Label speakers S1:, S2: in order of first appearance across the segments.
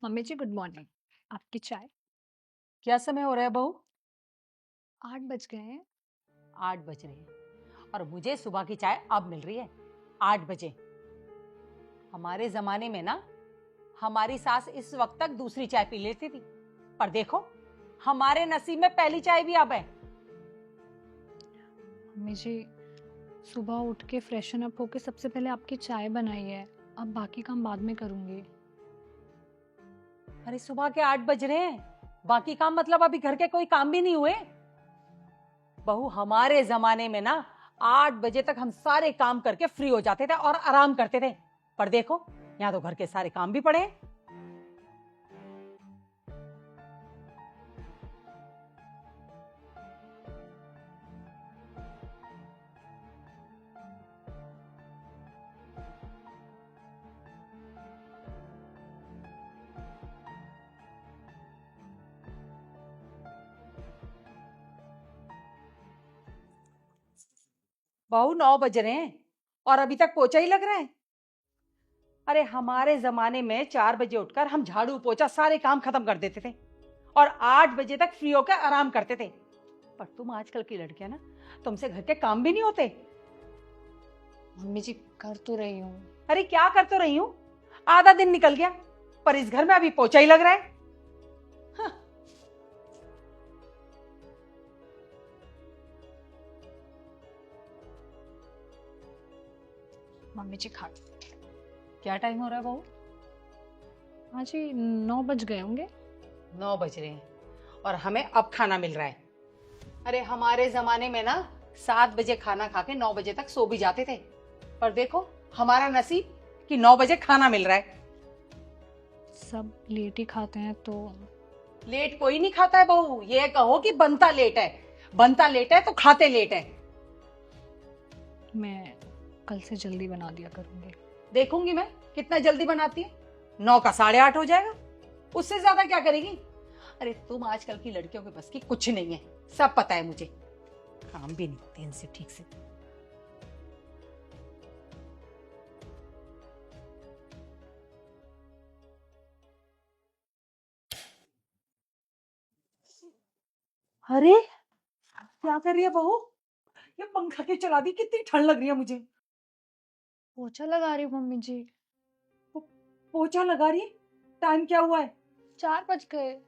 S1: Mummy जी good morning. आपकी चाय।
S2: क्या समय हो रहा है बहू?
S1: 8 बज गए हैं।
S2: 8 बज रहे हैं और मुझे सुबह की चाय अब मिल रही है 8 बजे। हमारे जमाने में ना हमारी सास इस वक्त तक दूसरी चाय पी लेती थी, पर देखो हमारे नसीब में पहली चाय भी अब है।
S1: मम्मी जी सुबह उठ के फ्रेशन अप होके सबसे पहले आपकी चाय बनाई है। अब बाकी काम बाद में करूंगी।
S2: अरे सुबह के 8 बज रहे हैं, बाकी काम मतलब अभी घर के कोई काम भी नहीं हुए। बहू हमारे जमाने में ना 8 बजे तक हम सारे काम करके फ्री हो जाते थे और आराम करते थे, पर देखो यहाँ तो घर के सारे काम भी पड़े हैं। बहू 9 बज रहे हैं और अभी तक पोछा ही लग रहा है। अरे हमारे जमाने में 4 बजे उठकर हम झाड़ू पोछा सारे काम खत्म कर देते थे और 8 बजे तक फ्री होकर आराम करते थे। पर तुम आजकल की लड़कियां ना, तुमसे घर के काम भी नहीं होते।
S1: मम्मी जी कर तो रही हूँ।
S2: अरे क्या कर तो रही हूं, आधा दिन निकल गया पर इस घर में अभी पोछा ही लग रहा है। हाँ।
S1: मम्मी जी खा।
S2: क्या टाइम हो रहा है बहू?
S1: हाँ जी 9 बज गए होंगे।
S2: 9 बज रहे हैं और हमें अब खाना मिल रहा है। अरे हमारे जमाने में ना 7 बजे खाना खा के 9 बजे तक सो भी जाते थे, पर देखो हमारा नसीब कि 9 बजे खाना मिल रहा है।
S1: सब लेट ही खाते हैं तो।
S2: लेट कोई नहीं खाता है बहू, ये कहो कि बनता लेट है। बनता लेट है तो खाते लेट है।
S1: मैं कल से जल्दी बना दिया करूंगी।
S2: देखूंगी मैं कितना जल्दी बनाती है। 9 का 8:30 हो जाएगा, उससे ज्यादा क्या करेगी? अरे तुम आजकल की लड़कियों के बस की कुछ नहीं है, सब पता है मुझे। काम भी नहीं होते इनसे ठीक से। अरे क्या कर रही है बहू? ये पंखा क्यों चला दी? कितनी ठंड लग रही है मुझे।
S1: पोछा लगा रही हूँ मम्मी जी।
S2: पोछा लगा रही है? टाइम क्या हुआ है?
S1: 4 बज गए।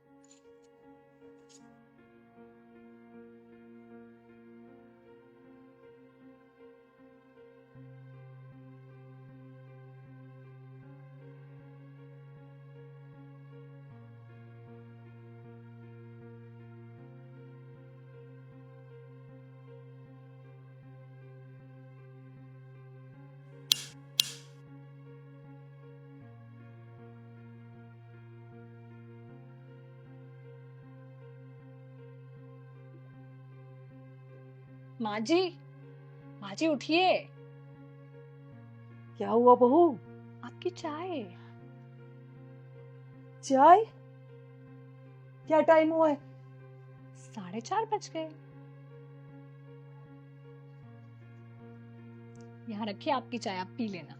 S1: माँ जी, माँ जी उठिए।
S2: क्या हुआ बहू?
S1: आपकी चाय।
S2: चाय? क्या टाइम हुआ है?
S1: 4:30 बज गए। यहाँ रखिए आपकी चाय, आप पी लेना।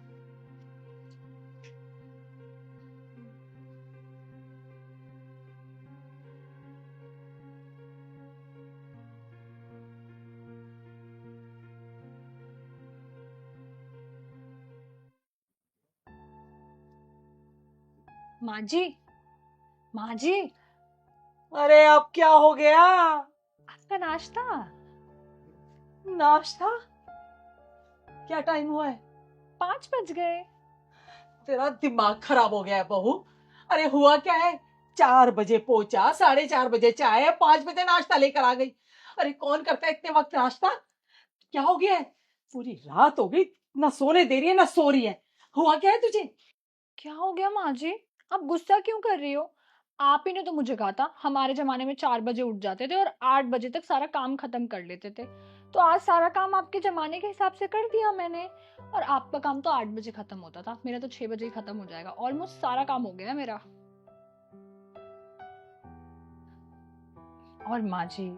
S1: माँ जी, माँ जी,
S2: अरे अब क्या हो गया?
S1: आपका नाश्ता।
S2: नाश्ता? क्या टाइम हुआ है?
S1: 5 बज गए।
S2: तेरा दिमाग खराब हो गया है बहू। अरे हुआ क्या है? 4 बजे पहुंचा, 4:30 बजे चाय, 5 बजे नाश्ता लेकर आ गई। अरे कौन करता है इतने वक्त नाश्ता? क्या हो गया है? पूरी रात हो गई, ना सोने दे रही है ना सो रही है। हुआ क्या है तुझे?
S1: क्या हो गया माँ जी? आप गुस्सा क्यों कर रही हो? आप ही ने तो मुझे कहा था हमारे जमाने में 4 बजे उठ जाते थे और 8 बजे तक सारा काम खत्म कर लेते थे। तो आज सारा काम आपके जमाने के हिसाब से कर दिया मैंने। और आपका काम तो 8 बजे खत्म होता था, मेरा तो 6 बजे ही खत्म हो जाएगा। ऑलमोस्ट सारा काम हो गया है मेरा। और माँ जी,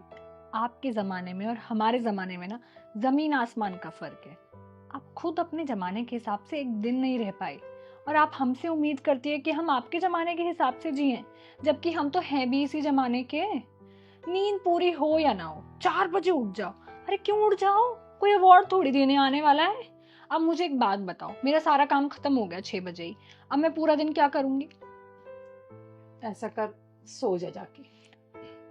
S1: आपके जमाने में और हमारे जमाने में ना जमीन आसमान का फर्क है। आप खुद अपने जमाने के हिसाब से एक दिन नहीं रह पाई और आप हमसे उम्मीद करती है कि हम आपके जमाने के हिसाब से जिएं, जबकि हम तो हैं भी इसी जमाने के। नींद पूरी हो या ना हो, 4 बजे उठ जाओ। अरे क्यों उठ जाओ, कोई अवार्ड थोड़ी देने आने वाला है। अब मुझे एक बात बताओ, मेरा सारा काम खत्म हो गया 6 बजे ही, अब मैं पूरा दिन क्या करूंगी?
S2: ऐसा कर, सो जा जाके।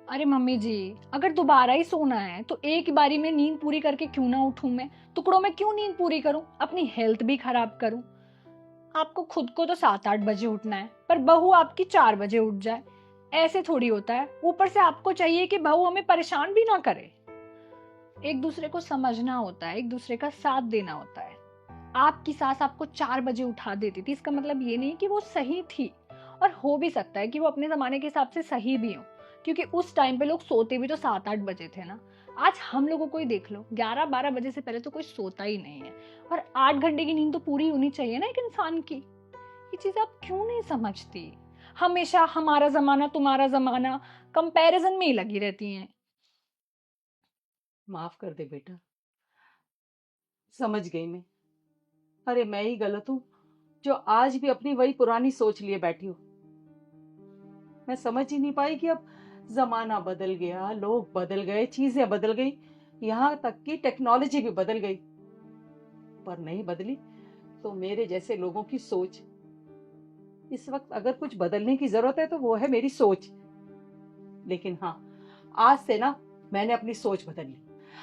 S1: अरे मम्मी जी, अगर दोबारा ही सोना है तो एक ही बारी में नींद पूरी करके क्यों ना उठूं? मैं टुकड़ों में क्यों नींद पूरी करूं, अपनी हेल्थ भी खराब करूं? आपको खुद को तो 7-8 बजे उठना है, पर बहू आपकी 4 बजे उठ जाए, ऐसे थोड़ी होता है। ऊपर से आपको चाहिए कि बहू हमें परेशान भी ना करे। एक दूसरे को समझना होता है, एक दूसरे का साथ देना होता है। आपकी सास आपको 4 बजे उठा देती थी, इसका मतलब ये नहीं कि वो सही थी, और हो भी सकता है कि वो अपने जमाने के हिसाब से सही भी हो, क्योंकि उस टाइम पे लोग सोते भी तो 7-8 बजे थे ना। आज हम लोगों को ही देख लो, 11-12 बजे से पहले तो कोई सोता ही नहीं है, और 8 घंटे की नींद तो पूरी होनी चाहिए ना एक इंसान की। ये चीज आप क्यों नहीं समझती? हमेशा हमारा जमाना तुम्हारा जमाना कंपैरिजन में ही लगी रहती हैं।
S2: माफ कर दे बेटा, समझ गई मैं। अरे मैं ही गलत हूँ जो आज भी अपनी वही पुरानी सोच लिए बैठी हूँ। मैं समझ ही नहीं पाई कि अब जमाना बदल गया, लोग बदल गए, चीजें बदल गई, यहाँ तक कि टेक्नोलॉजी भी बदल गई, पर नहीं बदली तो मेरे जैसे लोगों की सोच। इस वक्त अगर कुछ बदलने की जरूरत है तो वो है मेरी सोच। लेकिन हाँ, आज से ना मैंने अपनी सोच बदल ली।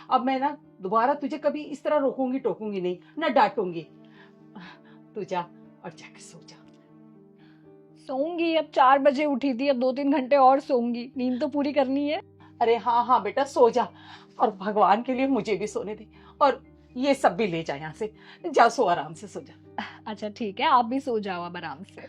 S2: अब मैं ना दोबारा तुझे कभी इस तरह रोकूंगी टोकूंगी नहीं, ना डांटूंगी। तू जा और जाके सो जा।
S1: सोऊंगी, अब 4 बजे उठी थी, अब 2-3 घंटे और सोऊंगी, नींद तो पूरी करनी है।
S2: अरे हाँ हाँ बेटा, सो जा, और भगवान के लिए मुझे भी सोने दे, और ये सब भी ले जा यहाँ से। जा, सो आराम से सो जा।
S1: अच्छा ठीक है, आप भी सो जाओ अब आराम से।